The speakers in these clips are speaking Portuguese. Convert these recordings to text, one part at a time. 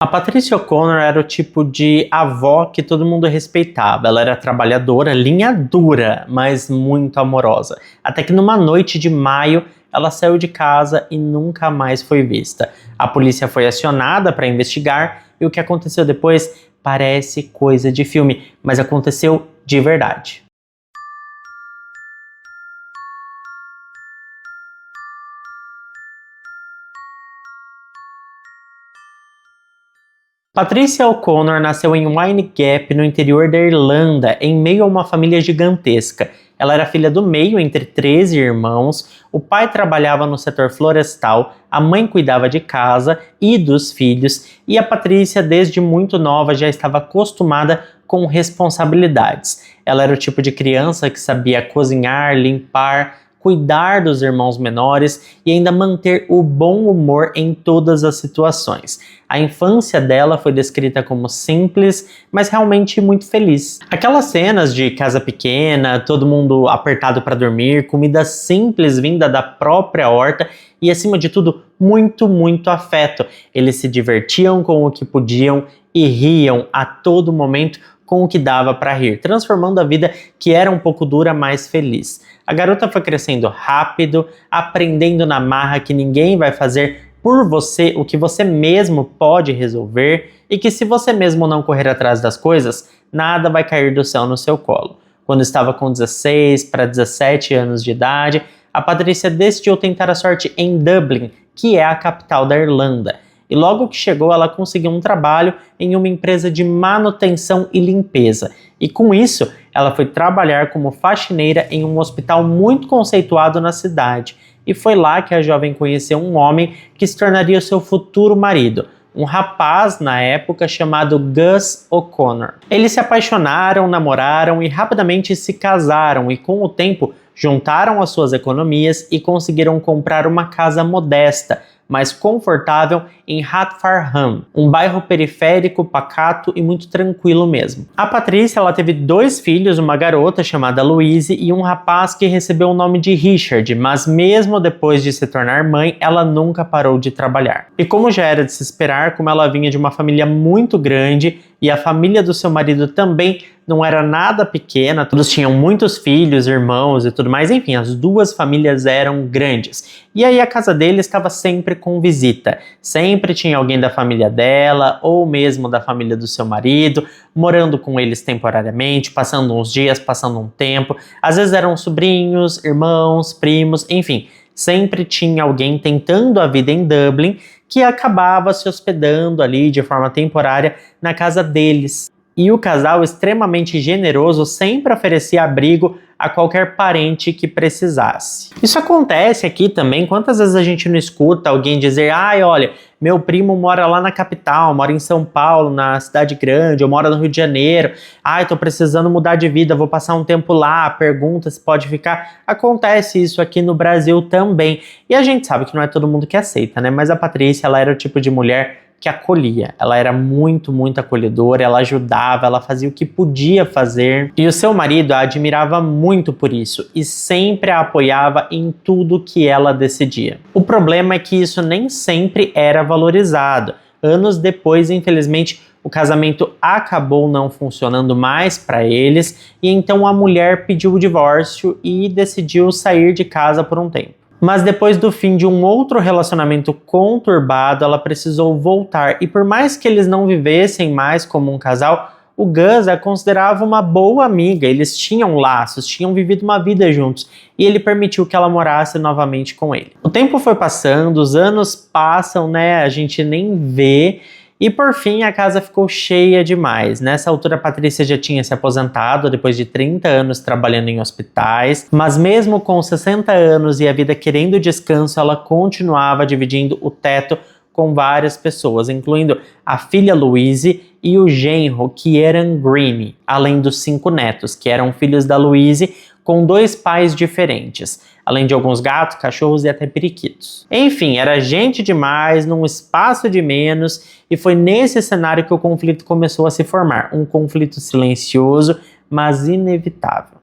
A Patrícia O'Connor era o tipo de avó que todo mundo respeitava. Ela era trabalhadora, linha dura, mas muito amorosa. Até que numa noite de maio, ela saiu de casa e nunca mais foi vista. A polícia foi acionada para investigar e o que aconteceu depois parece coisa de filme, mas aconteceu de verdade. Patricia O'Connor nasceu em Wine Gap, no interior da Irlanda, em meio a uma família gigantesca. Ela era filha do meio entre 13 irmãos, o pai trabalhava no setor florestal, a mãe cuidava de casa e dos filhos, e a Patrícia, desde muito nova, já estava acostumada com responsabilidades. Ela era o tipo de criança que sabia cozinhar, limpar, cuidar dos irmãos menores e ainda manter o bom humor em todas as situações. A infância dela foi descrita como simples, mas realmente muito feliz. Aquelas cenas de casa pequena, todo mundo apertado para dormir, comida simples vinda da própria horta e, acima de tudo, muito afeto. Eles se divertiam com o que podiam e riam a todo momento com o que dava para rir, transformando a vida que era um pouco dura mais feliz. A garota foi crescendo rápido, aprendendo na marra que ninguém vai fazer por você o que você mesmo pode resolver e que se você mesmo não correr atrás das coisas, nada vai cair do céu no seu colo. Quando estava com 16 para 17 anos de idade, a Patrícia decidiu tentar a sorte em Dublin, que é a capital da Irlanda. E logo que chegou, ela conseguiu um trabalho em uma empresa de manutenção e limpeza. E com isso, ela foi trabalhar como faxineira em um hospital muito conceituado na cidade. E foi lá que a jovem conheceu um homem que se tornaria o seu futuro marido, um rapaz na época chamado Gus O'Connor. Eles se apaixonaram, namoraram e rapidamente se casaram, e com o tempo juntaram as suas economias e conseguiram comprar uma casa modesta, mas confortável, em Hatfartham, um bairro periférico, pacato e muito tranquilo mesmo. A Patrícia, ela teve 2 filhos, uma garota chamada Louise e um rapaz que recebeu o nome de Richard, mas mesmo depois de se tornar mãe, ela nunca parou de trabalhar. E como já era de se esperar, como ela vinha de uma família muito grande e a família do seu marido também não era nada pequena, todos tinham muitos filhos, irmãos e tudo mais, enfim, as 2 famílias eram grandes. E aí a casa dele estava sempre com visita, sempre tinha alguém da família dela ou mesmo da família do seu marido, morando com eles temporariamente, passando uns dias, passando um tempo, às vezes eram sobrinhos, irmãos, primos, enfim, sempre tinha alguém tentando a vida em Dublin que acabava se hospedando ali de forma temporária na casa deles. E o casal, extremamente generoso, sempre oferecia abrigo a qualquer parente que precisasse. Isso acontece aqui também. Quantas vezes a gente não escuta alguém dizer: ai, olha, meu primo mora lá na capital, mora em São Paulo, na cidade grande, eu moro no Rio de Janeiro, ai, tô precisando mudar de vida, vou passar um tempo lá, pergunta se pode ficar. Acontece isso aqui no Brasil também. E a gente sabe que não é todo mundo que aceita, né? Mas a Patrícia, ela era o tipo de mulher que acolhia. Ela era muito acolhedora, ela ajudava, ela fazia o que podia fazer. E o seu marido a admirava muito por isso e sempre a apoiava em tudo que ela decidia. O problema é que isso nem sempre era valorizado. Anos depois, infelizmente, o casamento acabou não funcionando mais para eles e então a mulher pediu o divórcio e decidiu sair de casa por um tempo. Mas depois do fim de um outro relacionamento conturbado, ela precisou voltar. E por mais que eles não vivessem mais como um casal, o Gus a considerava uma boa amiga. Eles tinham laços, tinham vivido uma vida juntos. E ele permitiu que ela morasse novamente com ele. O tempo foi passando, os anos passam, né? A gente nem vê. E por fim a casa ficou cheia demais. Nessa altura a Patrícia já tinha se aposentado depois de 30 anos trabalhando em hospitais, mas mesmo com 60 anos e a vida querendo descanso, ela continuava dividindo o teto com várias pessoas, incluindo a filha Louise e o genro Kieran Green, além dos 5 netos, que eram filhos da Louise, com 2 pais diferentes, além de alguns gatos, cachorros e até periquitos. Enfim, era gente demais, num espaço de menos, e foi nesse cenário que o conflito começou a se formar, um conflito silencioso, mas inevitável.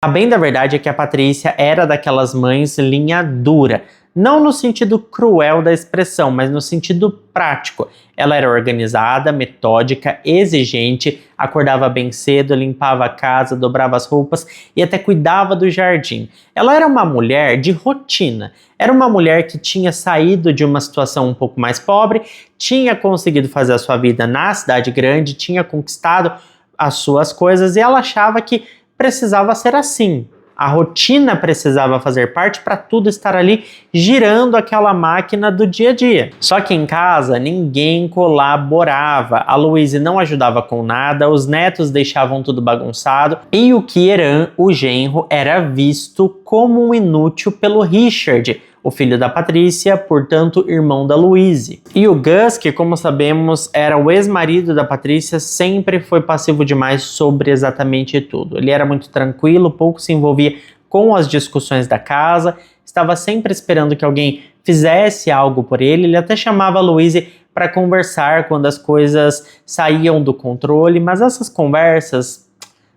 A bem da verdade é que a Patrícia era daquelas mães linha dura. Não no sentido cruel da expressão, mas no sentido prático. Ela era organizada, metódica, exigente, acordava bem cedo, limpava a casa, dobrava as roupas e até cuidava do jardim. Ela era uma mulher de rotina. Era uma mulher que tinha saído de uma situação um pouco mais pobre, tinha conseguido fazer a sua vida na cidade grande, tinha conquistado as suas coisas e ela achava que precisava ser assim. A rotina precisava fazer parte para tudo estar ali girando aquela máquina do dia a dia. Só que em casa ninguém colaborava. A Louise não ajudava com nada, os netos deixavam tudo bagunçado e o Kieran, o genro, era visto como um inútil pelo Richard, o filho da Patrícia, portanto, irmão da Louise. E o Gus, que como sabemos era o ex-marido da Patrícia, sempre foi passivo demais sobre exatamente tudo. Ele era muito tranquilo, pouco se envolvia com as discussões da casa, estava sempre esperando que alguém fizesse algo por ele. Ele até chamava a Louise para conversar quando as coisas saíam do controle, mas essas conversas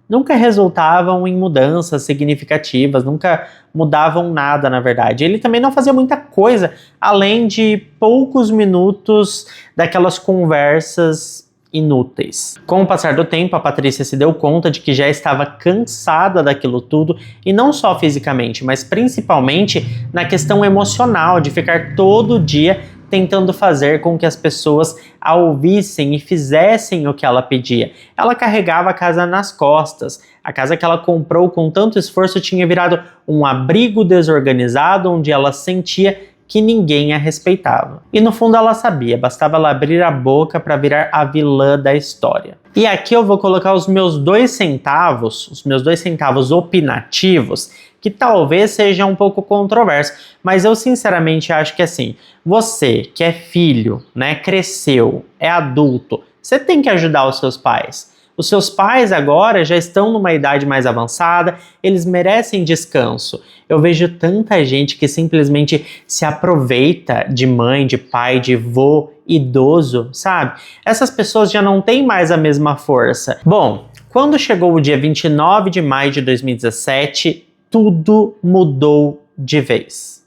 nunca resultavam em mudanças significativas, nunca mudavam nada, na verdade. Ele também não fazia muita coisa, além de poucos minutos daquelas conversas inúteis. Com o passar do tempo, a Patrícia se deu conta de que já estava cansada daquilo tudo, e não só fisicamente, mas principalmente na questão emocional, de ficar todo dia tentando fazer com que as pessoas a ouvissem e fizessem o que ela pedia. Ela carregava a casa nas costas. A casa que ela comprou com tanto esforço tinha virado um abrigo desorganizado onde ela sentia que ninguém a respeitava. E no fundo ela sabia, bastava ela abrir a boca para virar a vilã da história. E aqui eu vou colocar os meus 2 centavos opinativos, que talvez seja um pouco controverso, mas eu sinceramente acho que assim, você que é filho, né, cresceu, é adulto, você tem que ajudar os seus pais. Os seus pais agora já estão numa idade mais avançada, eles merecem descanso. Eu vejo tanta gente que simplesmente se aproveita de mãe, de pai, de vô idoso, sabe? Essas pessoas já não têm mais a mesma força. Bom, quando chegou o dia 29 de maio de 2017, tudo mudou de vez.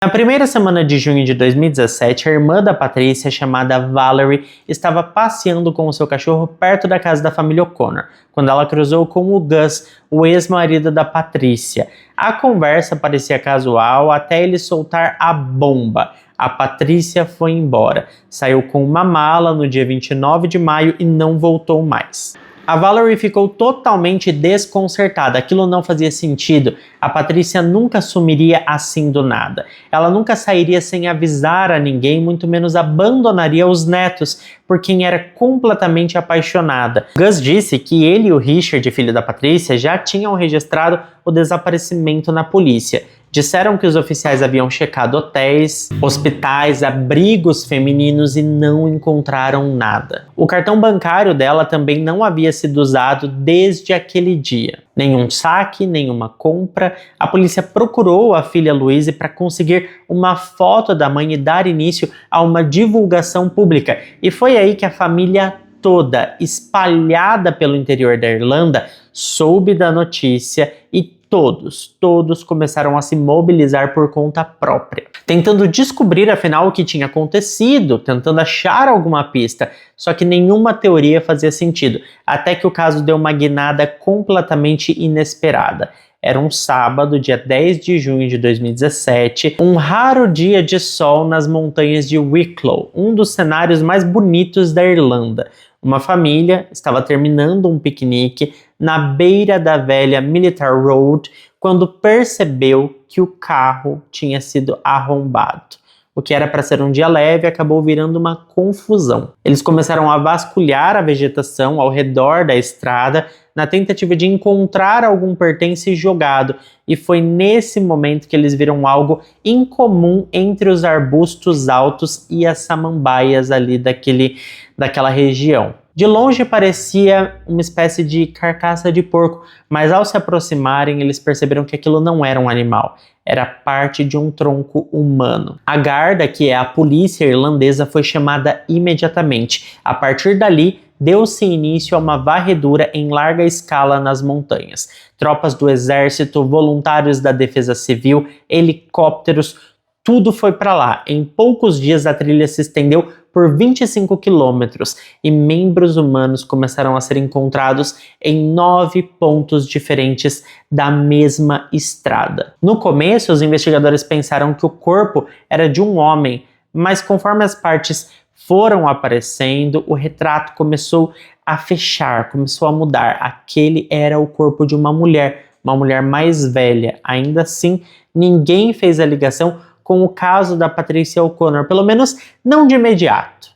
Na primeira semana de junho de 2017, a irmã da Patrícia, chamada Valerie, estava passeando com o seu cachorro perto da casa da família O'Connor, quando ela cruzou com o Gus, o ex-marido da Patrícia. A conversa parecia casual até ele soltar a bomba. A Patrícia foi embora, saiu com uma mala no dia 29 de maio e não voltou mais. A Valerie ficou totalmente desconcertada, aquilo não fazia sentido. A Patrícia nunca sumiria assim do nada. Ela nunca sairia sem avisar a ninguém, muito menos abandonaria os netos, por quem era completamente apaixonada. Gus disse que ele e o Richard, filho da Patrícia, já tinham registrado o desaparecimento na polícia. Disseram que os oficiais haviam checado hotéis, hospitais, abrigos femininos e não encontraram nada. O cartão bancário dela também não havia sido usado desde aquele dia. Nenhum saque, nenhuma compra. A polícia procurou a filha Louise para conseguir uma foto da mãe e dar início a uma divulgação pública. E foi aí que a família toda, espalhada pelo interior da Irlanda, soube da notícia e todos começaram a se mobilizar por conta própria, tentando descobrir afinal o que tinha acontecido, tentando achar alguma pista, só que nenhuma teoria fazia sentido, até que o caso deu uma guinada completamente inesperada. Era um sábado, dia 10 de junho de 2017, um raro dia de sol nas montanhas de Wicklow, um dos cenários mais bonitos da Irlanda. Uma família estava terminando um piquenique na beira da velha Military Road quando percebeu que o carro tinha sido arrombado. O que era para ser um dia leve acabou virando uma confusão. Eles começaram a vasculhar a vegetação ao redor da estrada na tentativa de encontrar algum pertence jogado, e foi nesse momento que eles viram algo incomum entre os arbustos altos e as samambaias ali daquela região. De longe parecia uma espécie de carcaça de porco, mas ao se aproximarem eles perceberam que aquilo não era um animal, era parte de um tronco humano. A Garda, que é a polícia irlandesa, foi chamada imediatamente. A partir dali, deu-se início a uma varredura em larga escala nas montanhas. Tropas do exército, voluntários da defesa civil, helicópteros, tudo foi para lá. Em poucos dias a trilha se estendeu por 25 quilômetros e membros humanos começaram a ser encontrados em 9 pontos diferentes da mesma estrada. No começo, os investigadores pensaram que o corpo era de um homem, mas conforme as partes foram aparecendo, o retrato começou a fechar, começou a mudar. Aquele era o corpo de uma mulher mais velha. Ainda assim, ninguém fez a ligação com o caso da Patricia O'Connor, pelo menos não de imediato.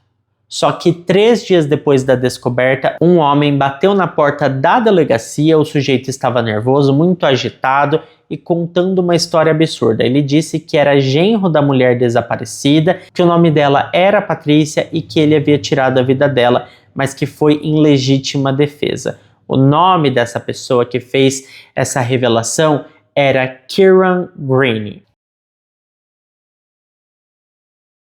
Só que 3 dias depois da descoberta, um homem bateu na porta da delegacia. O sujeito estava nervoso, muito agitado e contando uma história absurda. Ele disse que era genro da mulher desaparecida, que o nome dela era Patricia e que ele havia tirado a vida dela, mas que foi em legítima defesa. O nome dessa pessoa que fez essa revelação era Kieran Greene.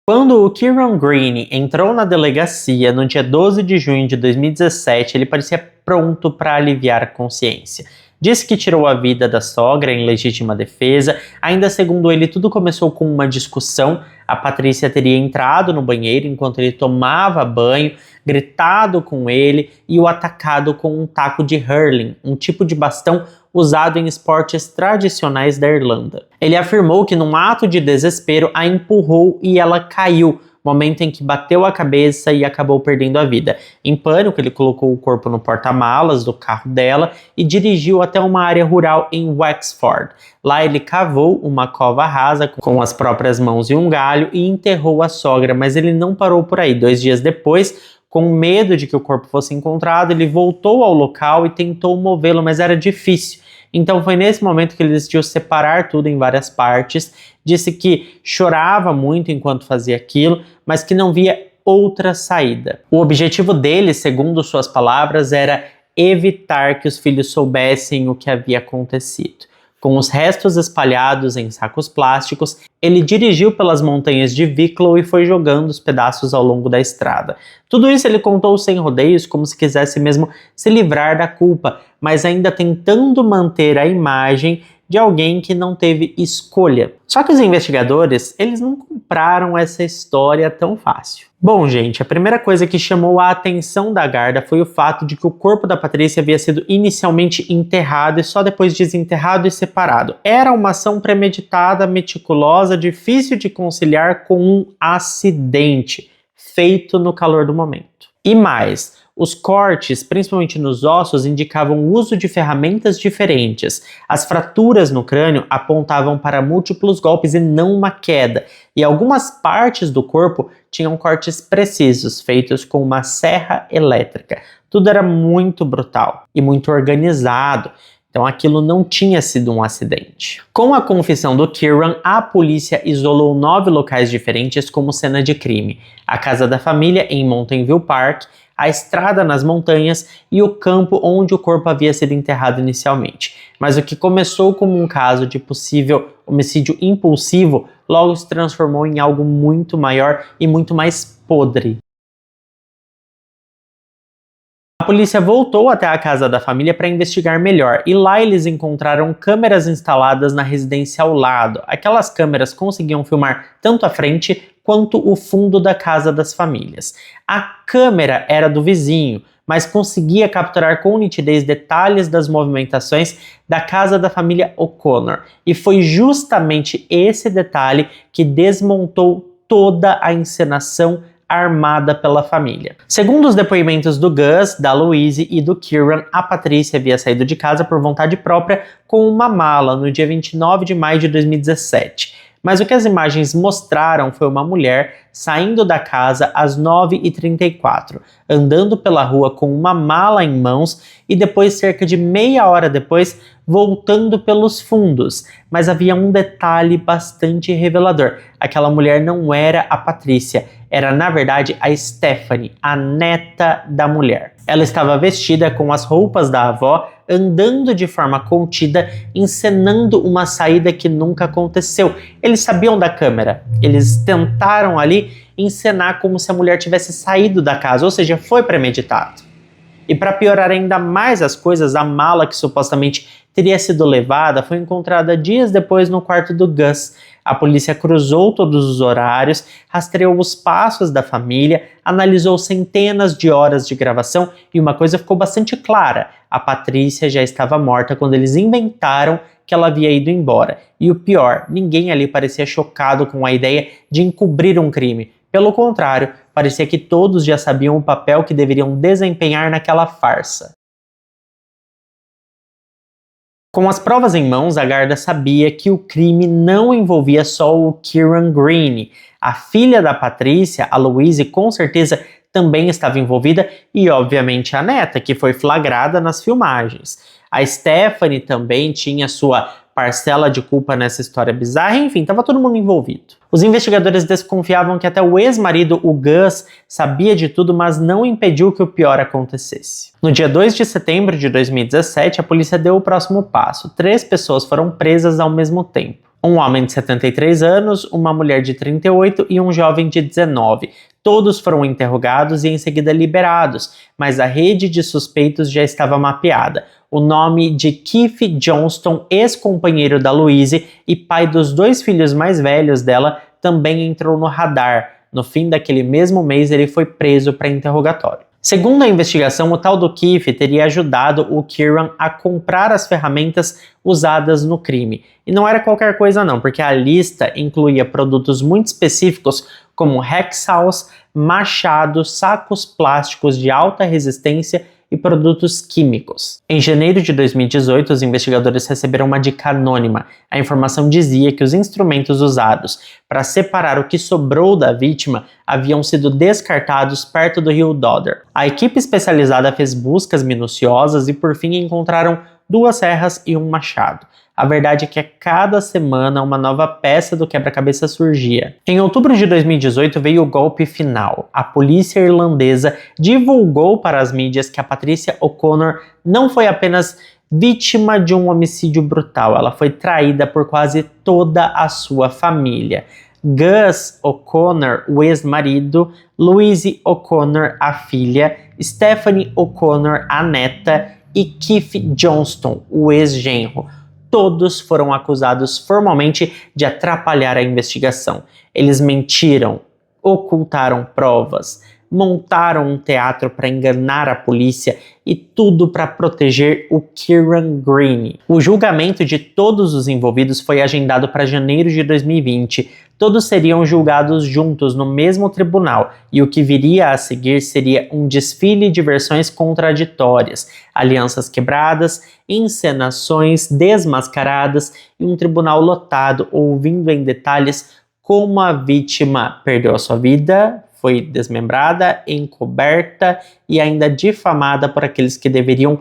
Quando o Kieran Greene entrou na delegacia no dia 12 de junho de 2017, ele parecia pronto para aliviar a consciência. Disse que tirou a vida da sogra em legítima defesa. Ainda segundo ele, tudo começou com uma discussão. A Patrícia teria entrado no banheiro enquanto ele tomava banho, gritado com ele e o atacado com um taco de hurling, um tipo de bastão usado em esportes tradicionais da Irlanda. Ele afirmou que num ato de desespero a empurrou e ela caiu, momento em que bateu a cabeça e acabou perdendo a vida. Em pânico, ele colocou o corpo no porta-malas do carro dela e dirigiu até uma área rural em Wexford. Lá ele cavou uma cova rasa com as próprias mãos e um galho e enterrou a sogra, mas ele não parou por aí. 2 dias depois, com medo de que o corpo fosse encontrado, ele voltou ao local e tentou movê-lo, mas era difícil. Então foi nesse momento que ele decidiu separar tudo em várias partes. Disse que chorava muito enquanto fazia aquilo, mas que não via outra saída. O objetivo dele, segundo suas palavras, era evitar que os filhos soubessem o que havia acontecido. Com os restos espalhados em sacos plásticos, ele dirigiu pelas montanhas de Wicklow e foi jogando os pedaços ao longo da estrada. Tudo isso ele contou sem rodeios, como se quisesse mesmo se livrar da culpa, mas ainda tentando manter a imagem de alguém que não teve escolha. Só que os investigadores, eles não compraram essa história tão fácil. Bom, gente, a primeira coisa que chamou a atenção da Garda foi o fato de que o corpo da Patrícia havia sido inicialmente enterrado e só depois desenterrado e separado. Era uma ação premeditada, meticulosa, difícil de conciliar com um acidente feito no calor do momento. E mais, os cortes, principalmente nos ossos, indicavam o uso de ferramentas diferentes. As fraturas no crânio apontavam para múltiplos golpes e não uma queda. E algumas partes do corpo tinham cortes precisos, feitos com uma serra elétrica. Tudo era muito brutal e muito organizado. Então aquilo não tinha sido um acidente. Com a confissão do Kieran, a polícia isolou 9 locais diferentes como cena de crime. A casa da família em Mountain View Park, a estrada nas montanhas e o campo onde o corpo havia sido enterrado inicialmente. Mas o que começou como um caso de possível homicídio impulsivo logo se transformou em algo muito maior e muito mais podre. A polícia voltou até a casa da família para investigar melhor e lá eles encontraram câmeras instaladas na residência ao lado. Aquelas câmeras conseguiam filmar tanto a frente quanto o fundo da casa das famílias. A câmera era do vizinho, mas conseguia capturar com nitidez detalhes das movimentações da casa da família O'Connor. E foi justamente esse detalhe que desmontou toda a encenação armada pela família. Segundo os depoimentos do Gus, da Louise e do Kieran, a Patrícia havia saído de casa por vontade própria com uma mala no dia 29 de maio de 2017. Mas o que as imagens mostraram foi uma mulher saindo da casa às 9h34, andando pela rua com uma mala em mãos e depois, cerca de meia hora depois, voltando pelos fundos. Mas havia um detalhe bastante revelador. Aquela mulher não era a Patrícia, era na verdade a Stephanie, a neta da mulher. Ela estava vestida com as roupas da avó, andando de forma contida, encenando uma saída que nunca aconteceu. Eles sabiam da câmera, eles tentaram ali ali encenar como se a mulher tivesse saído da casa, ou seja, foi premeditado. E para piorar ainda mais as coisas, a mala que supostamente teria sido levada foi encontrada dias depois no quarto do Gus. A polícia cruzou todos os horários, rastreou os passos da família, analisou centenas de horas de gravação e uma coisa ficou bastante clara: a Patrícia já estava morta quando eles inventaram que ela havia ido embora. E o pior, ninguém ali parecia chocado com a ideia de encobrir um crime. Pelo contrário, parecia que todos já sabiam o papel que deveriam desempenhar naquela farsa. Com as provas em mãos, a Garda sabia que o crime não envolvia só o Kieran Green. A filha da Patrícia, a Louise, com certeza também estava envolvida e, obviamente, a neta, que foi flagrada nas filmagens. A Stephanie também tinha sua parcela de culpa nessa história bizarra, enfim, estava todo mundo envolvido. Os investigadores desconfiavam que até o ex-marido, o Gus, sabia de tudo, mas não impediu que o pior acontecesse. No dia 2 de setembro de 2017, a polícia deu o próximo passo. 3 pessoas foram presas ao mesmo tempo. Um homem de 73 anos, uma mulher de 38 e um jovem de 19. Todos foram interrogados e em seguida liberados, mas a rede de suspeitos já estava mapeada. O nome de Keith Johnston, ex-companheiro da Louise e pai dos 2 filhos mais velhos dela, também entrou no radar. No fim daquele mesmo mês, ele foi preso para interrogatório. Segundo a investigação, o tal do Keith teria ajudado o Kieran a comprar as ferramentas usadas no crime. E não era qualquer coisa não, porque a lista incluía produtos muito específicos como hacksaws, machados, sacos plásticos de alta resistência e produtos químicos. Em janeiro de 2018, os investigadores receberam uma dica anônima. A informação dizia que os instrumentos usados para separar o que sobrou da vítima haviam sido descartados perto do rio Dodder. A equipe especializada fez buscas minuciosas e por fim encontraram 2 serras e um machado. A verdade é que a cada semana uma nova peça do quebra-cabeça surgia. Em outubro de 2018 veio o golpe final. A polícia irlandesa divulgou para as mídias que a Patricia O'Connor não foi apenas vítima de um homicídio brutal, ela foi traída por quase toda a sua família. Gus O'Connor, o ex-marido, Louise O'Connor, a filha, Stephanie O'Connor, a neta, e Keith Johnston, o ex-genro. Todos foram acusados formalmente de atrapalhar a investigação. Eles mentiram, ocultaram provas, montaram um teatro para enganar a polícia e tudo para proteger o Kieran Green. O julgamento de todos os envolvidos foi agendado para janeiro de 2020. Todos seriam julgados juntos no mesmo tribunal e o que viria a seguir seria um desfile de versões contraditórias, alianças quebradas, encenações desmascaradas e um tribunal lotado ouvindo em detalhes como a vítima perdeu a sua vida, foi desmembrada, encoberta e ainda difamada por aqueles que deveriam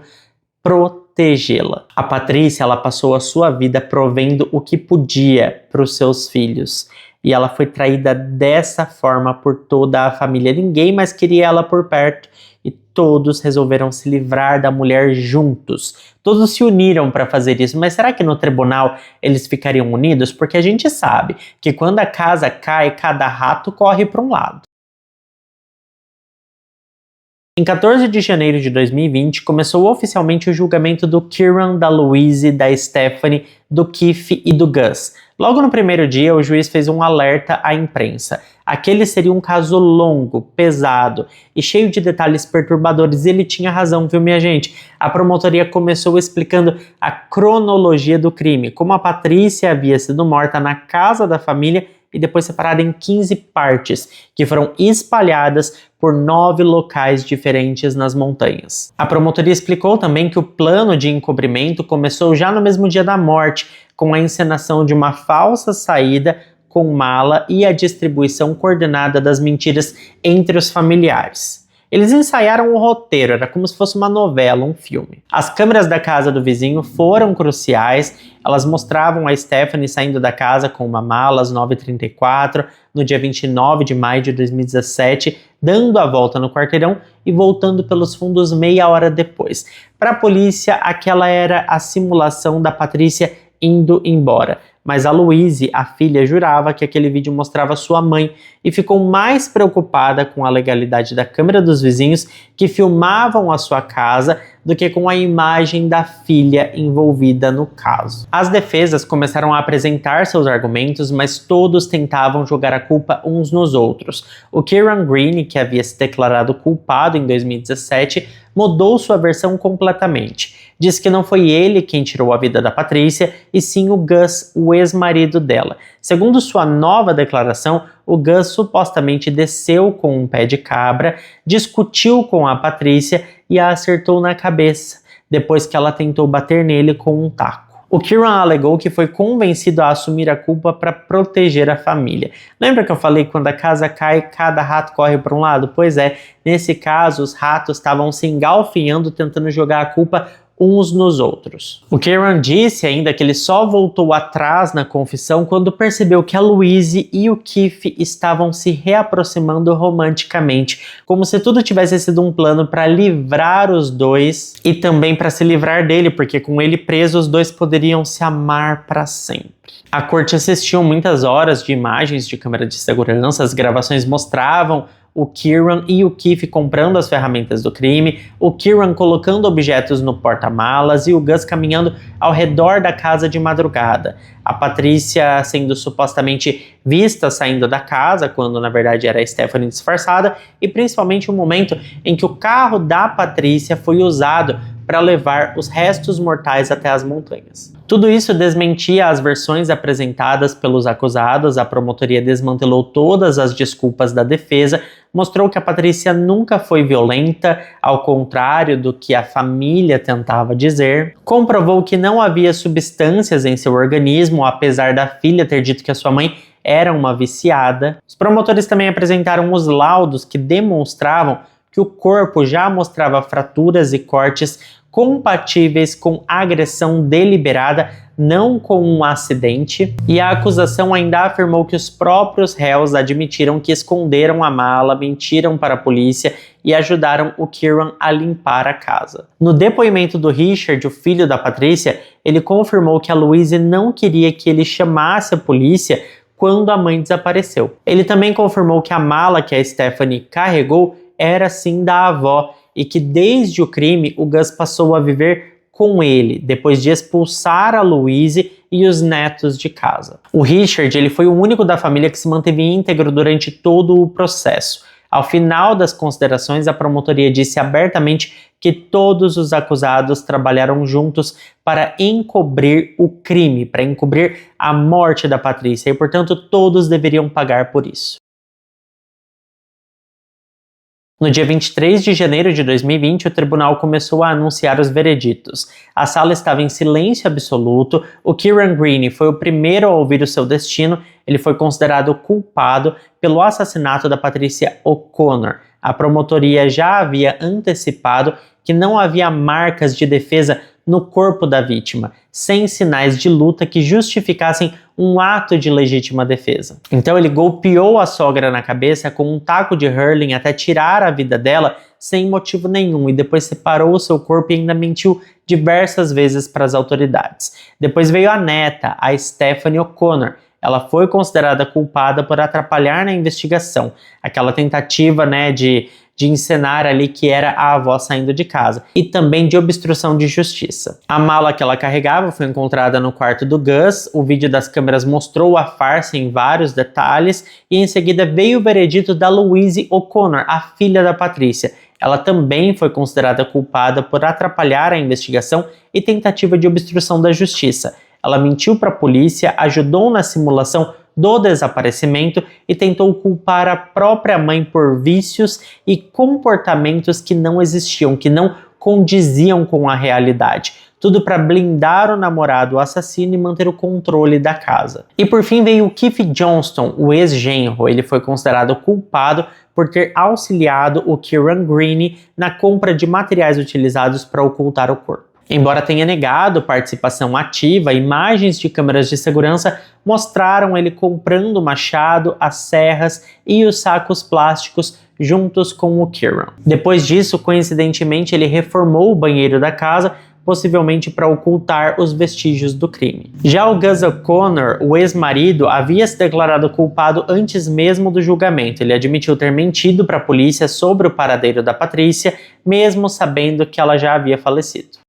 protegê-la. A Patrícia, ela passou a sua vida provendo o que podia para os seus filhos. E ela foi traída dessa forma por toda a família. Ninguém mais queria ela por perto. E todos resolveram se livrar da mulher juntos. Todos se uniram para fazer isso. Mas será que no tribunal eles ficariam unidos? Porque a gente sabe que quando a casa cai, cada rato corre para um lado. Em 14 de janeiro de 2020, começou oficialmente o julgamento do Kieran, da Louise, da Stephanie, do Keith e do Gus. Logo no primeiro dia, o juiz fez um alerta à imprensa. Aquele seria um caso longo, pesado e cheio de detalhes perturbadores. E ele tinha razão, viu, minha gente? A promotoria começou explicando a cronologia do crime, como a Patrícia havia sido morta na casa da família e depois separada em 15 partes, que foram espalhadas por 9 locais diferentes nas montanhas. A promotoria explicou também que o plano de encobrimento começou já no mesmo dia da morte, com a encenação de uma falsa saída com mala e a distribuição coordenada das mentiras entre os familiares. Eles ensaiaram o roteiro, era como se fosse uma novela, um filme. As câmeras da casa do vizinho foram cruciais, elas mostravam a Stephanie saindo da casa com uma mala às 9h34, no dia 29 de maio de 2017, dando a volta no quarteirão e voltando pelos fundos meia hora depois. Para a polícia, aquela era a simulação da Patrícia indo embora. Mas a Louise, a filha, jurava que aquele vídeo mostrava sua mãe e ficou mais preocupada com a legalidade da câmera dos vizinhos que filmavam a sua casa do que com a imagem da filha envolvida no caso. As defesas começaram a apresentar seus argumentos, mas todos tentavam jogar a culpa uns nos outros. O Kieran Greene, que havia se declarado culpado em 2017, mudou sua versão completamente. Diz que não foi ele quem tirou a vida da Patrícia, e sim o Gus, o ex-marido dela. Segundo sua nova declaração, o Gus supostamente desceu com um pé de cabra, discutiu com a Patrícia e a acertou na cabeça, depois que ela tentou bater nele com um taco. O Kieran alegou que foi convencido a assumir a culpa para proteger a família. Lembra que eu falei que quando a casa cai, cada rato corre para um lado? Pois é, nesse caso os ratos estavam se engalfinhando tentando jogar a culpa uns nos outros. O Kieran disse ainda que ele só voltou atrás na confissão quando percebeu que a Louise e o Keith estavam se reaproximando romanticamente, como se tudo tivesse sido um plano para livrar os dois e também para se livrar dele, porque com ele preso os dois poderiam se amar para sempre. A corte assistiu muitas horas de imagens de câmera de segurança, as gravações mostravam o Kieran e o Keith comprando as ferramentas do crime, o Kieran colocando objetos no porta-malas e o Gus caminhando ao redor da casa de madrugada. A Patrícia sendo supostamente vista saindo da casa, quando na verdade era a Stephanie disfarçada, e principalmente o momento em que o carro da Patrícia foi usado para levar os restos mortais até as montanhas. Tudo isso desmentia as versões apresentadas pelos acusados, a promotoria desmantelou todas as desculpas da defesa, mostrou que a Patrícia nunca foi violenta, ao contrário do que a família tentava dizer, comprovou que não havia substâncias em seu organismo, apesar da filha ter dito que a sua mãe era uma viciada. Os promotores também apresentaram os laudos que demonstravam que o corpo já mostrava fraturas e cortes compatíveis com agressão deliberada, não com um acidente, e a acusação ainda afirmou que os próprios réus admitiram que esconderam a mala, mentiram para a polícia e ajudaram o Kieran a limpar a casa. No depoimento do Richard, o filho da Patrícia, ele confirmou que a Louise não queria que ele chamasse a polícia quando a mãe desapareceu. Ele também confirmou que a mala que a Stephanie carregou era sim da avó e que desde o crime o Gus passou a viver com ele, depois de expulsar a Louise e os netos de casa. O Richard ele foi o único da família que se manteve íntegro durante todo o processo. Ao final das considerações, a promotoria disse abertamente que todos os acusados trabalharam juntos para encobrir o crime, para encobrir a morte da Patrícia, e portanto todos deveriam pagar por isso. No dia 23 de janeiro de 2020, o tribunal começou a anunciar os vereditos. A sala estava em silêncio absoluto, o Kieran Greene foi o primeiro a ouvir o seu destino, ele foi considerado culpado pelo assassinato da Patrícia O'Connor. A promotoria já havia antecipado que não havia marcas de defesa no corpo da vítima, sem sinais de luta que justificassem um ato de legítima defesa. Então ele golpeou a sogra na cabeça com um taco de hurling até tirar a vida dela sem motivo nenhum e depois separou o seu corpo e ainda mentiu diversas vezes para as autoridades. Depois veio a neta, a Stephanie O'Connor. Ela foi considerada culpada por atrapalhar na investigação, aquela tentativa, de encenar ali que era a avó saindo de casa, e também de obstrução de justiça. A mala que ela carregava foi encontrada no quarto do Gus, o vídeo das câmeras mostrou a farsa em vários detalhes, e em seguida veio o veredito da Louise O'Connor, a filha da Patrícia. Ela também foi considerada culpada por atrapalhar a investigação e tentativa de obstrução da justiça. Ela mentiu para a polícia, ajudou na simulação do desaparecimento e tentou culpar a própria mãe por vícios e comportamentos que não existiam, que não condiziam com a realidade. Tudo para blindar o namorado assassino e manter o controle da casa. E por fim veio o Keith Johnston, o ex-genro. Ele foi considerado culpado por ter auxiliado o Kieran Greene na compra de materiais utilizados para ocultar o corpo. Embora tenha negado participação ativa, imagens de câmeras de segurança mostraram ele comprando o machado, as serras e os sacos plásticos juntos com o Kieran. Depois disso, coincidentemente, ele reformou o banheiro da casa possivelmente para ocultar os vestígios do crime. Já o Gus O'Connor, o ex-marido, havia se declarado culpado antes mesmo do julgamento. Ele admitiu ter mentido para a polícia sobre o paradeiro da Patrícia, mesmo sabendo que ela já havia falecido.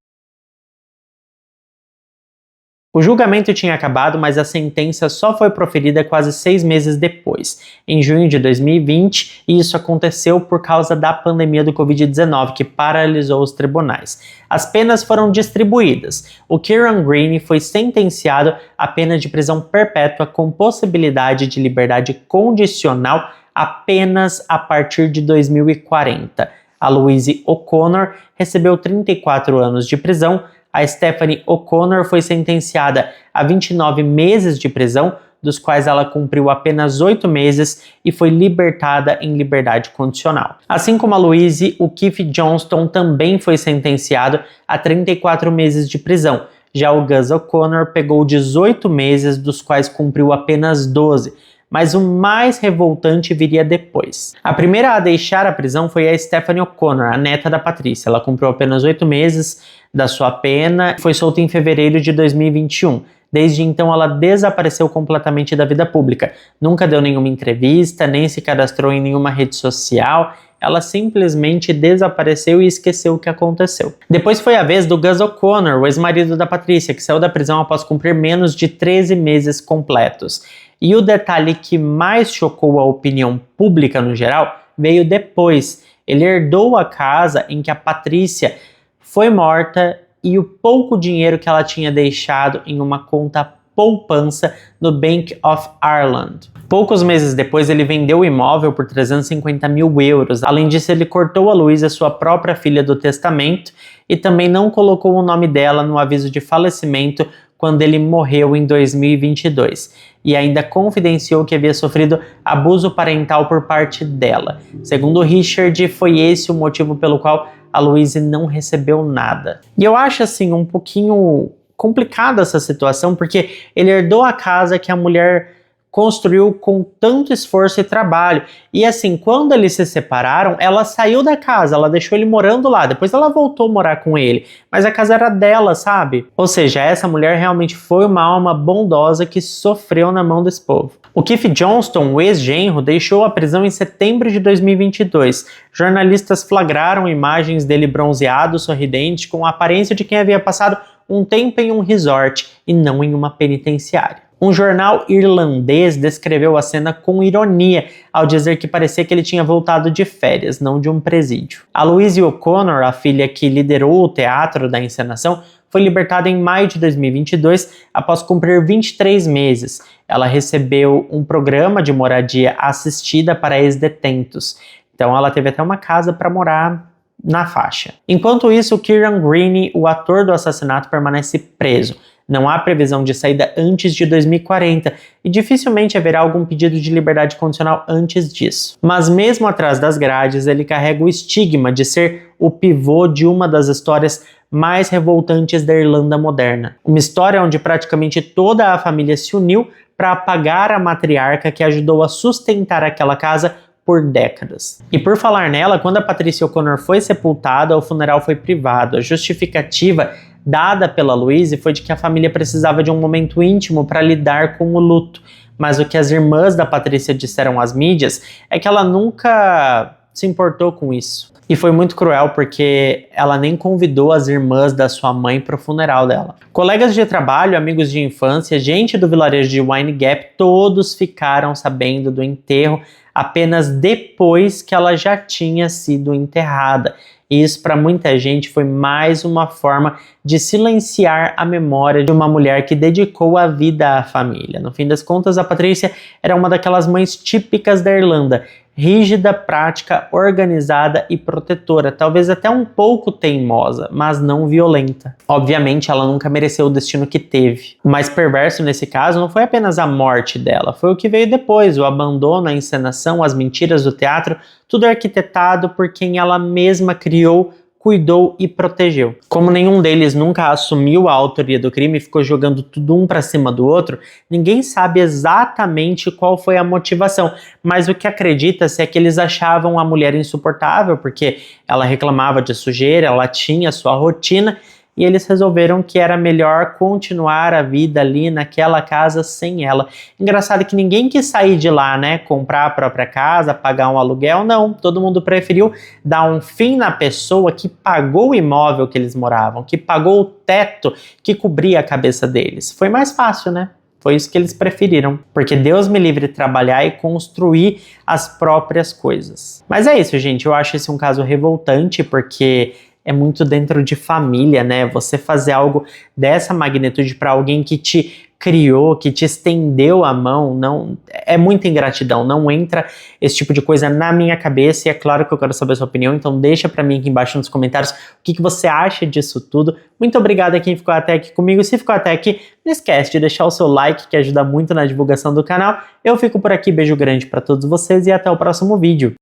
O julgamento tinha acabado, mas a sentença só foi proferida quase 6 meses depois, em junho de 2020, e isso aconteceu por causa da pandemia do Covid-19, que paralisou os tribunais. As penas foram distribuídas. O Kieran Greene foi sentenciado à pena de prisão perpétua com possibilidade de liberdade condicional apenas a partir de 2040. A Louise O'Connor recebeu 34 anos de prisão. A Stephanie O'Connor foi sentenciada a 29 meses de prisão, dos quais ela cumpriu apenas 8 meses e foi libertada em liberdade condicional. Assim como a Louise, o Keith Johnston também foi sentenciado a 34 meses de prisão. Já o Gus O'Connor pegou 18 meses, dos quais cumpriu apenas 12. Mas o mais revoltante viria depois. A primeira a deixar a prisão foi a Stephanie O'Connor, a neta da Patrícia. Ela cumpriu apenas 8 meses da sua pena e foi solta em fevereiro de 2021. Desde então, ela desapareceu completamente da vida pública. Nunca deu nenhuma entrevista, nem se cadastrou em nenhuma rede social. Ela simplesmente desapareceu e esqueceu o que aconteceu. Depois foi a vez do Gus O'Connor, o ex-marido da Patrícia, que saiu da prisão após cumprir menos de 13 meses completos. E o detalhe que mais chocou a opinião pública no geral veio depois. Ele herdou a casa em que a Patrícia foi morta e o pouco dinheiro que ela tinha deixado em uma conta poupança no Bank of Ireland. Poucos meses depois, ele vendeu o imóvel por 350 mil euros. Além disso, ele cortou a Louise, sua própria filha, do testamento e também não colocou o nome dela no aviso de falecimento quando ele morreu em 2022. E ainda confidenciou que havia sofrido abuso parental por parte dela. Segundo Richard, foi esse o motivo pelo qual a Louise não recebeu nada. E eu acho assim um pouquinho complicada essa situação, porque ele herdou a casa que a mulher construiu com tanto esforço e trabalho. E assim, quando eles se separaram, ela saiu da casa, ela deixou ele morando lá, depois ela voltou a morar com ele, mas a casa era dela, sabe? Ou seja, essa mulher realmente foi uma alma bondosa que sofreu na mão desse povo. O Keith Johnston, o ex-genro, deixou a prisão em setembro de 2022. Jornalistas flagraram imagens dele bronzeado, sorridente, com a aparência de quem havia passado um tempo em um resort e não em uma penitenciária. Um jornal irlandês descreveu a cena com ironia, ao dizer que parecia que ele tinha voltado de férias, não de um presídio. A Louise O'Connor, a filha que liderou o teatro da encenação, foi libertada em maio de 2022 após cumprir 23 meses. Ela recebeu um programa de moradia assistida para ex-detentos. Então ela teve até uma casa para morar na faixa. Enquanto isso, o Kieran Greene, o ator do assassinato, permanece preso. Não há previsão de saída antes de 2040 e dificilmente haverá algum pedido de liberdade condicional antes disso. Mas mesmo atrás das grades, ele carrega o estigma de ser o pivô de uma das histórias mais revoltantes da Irlanda moderna. Uma história onde praticamente toda a família se uniu para apagar a matriarca que ajudou a sustentar aquela casa por décadas. E por falar nela, quando a Patrícia O'Connor foi sepultada, o funeral foi privado. A justificativa dada pela Louise foi de que a família precisava de um momento íntimo para lidar com o luto. Mas o que as irmãs da Patrícia disseram às mídias é que ela nunca se importou com isso. E foi muito cruel porque ela nem convidou as irmãs da sua mãe para o funeral dela. Colegas de trabalho, amigos de infância, gente do vilarejo de Wine Gap, todos ficaram sabendo do enterro apenas depois que ela já tinha sido enterrada. E isso para muita gente foi mais uma forma de silenciar a memória de uma mulher que dedicou a vida à família. No fim das contas, a Patrícia era uma daquelas mães típicas da Irlanda, rígida, prática, organizada e protetora, talvez até um pouco teimosa, mas não violenta. Obviamente, ela nunca mereceu o destino que teve. O mais perverso nesse caso não foi apenas a morte dela, foi o que veio depois, o abandono, a encenação, as mentiras do teatro, tudo arquitetado por quem ela mesma criou, cuidou e protegeu. Como nenhum deles nunca assumiu a autoria do crime e ficou jogando tudo um para cima do outro, ninguém sabe exatamente qual foi a motivação, mas o que acredita-se é que eles achavam a mulher insuportável porque ela reclamava de sujeira, ela tinha sua rotina e eles resolveram que era melhor continuar a vida ali naquela casa sem ela. Engraçado que ninguém quis sair de lá, né, comprar a própria casa, pagar um aluguel, não, todo mundo preferiu dar um fim na pessoa que pagou o imóvel que eles moravam, que pagou o teto que cobria a cabeça deles. Foi mais fácil, né? Foi isso que eles preferiram, porque Deus me livre de trabalhar e construir as próprias coisas. Mas é isso, gente, eu acho esse um caso revoltante, porque é muito dentro de família, né? Você fazer algo dessa magnitude para alguém que te criou, que te estendeu a mão, não é muita ingratidão, não entra esse tipo de coisa na minha cabeça, e é claro que eu quero saber a sua opinião, então deixa pra mim aqui embaixo nos comentários o que você acha disso tudo. Muito obrigado a quem ficou até aqui comigo, se ficou até aqui, não esquece de deixar o seu like, que ajuda muito na divulgação do canal. Eu fico por aqui, beijo grande pra todos vocês e até o próximo vídeo.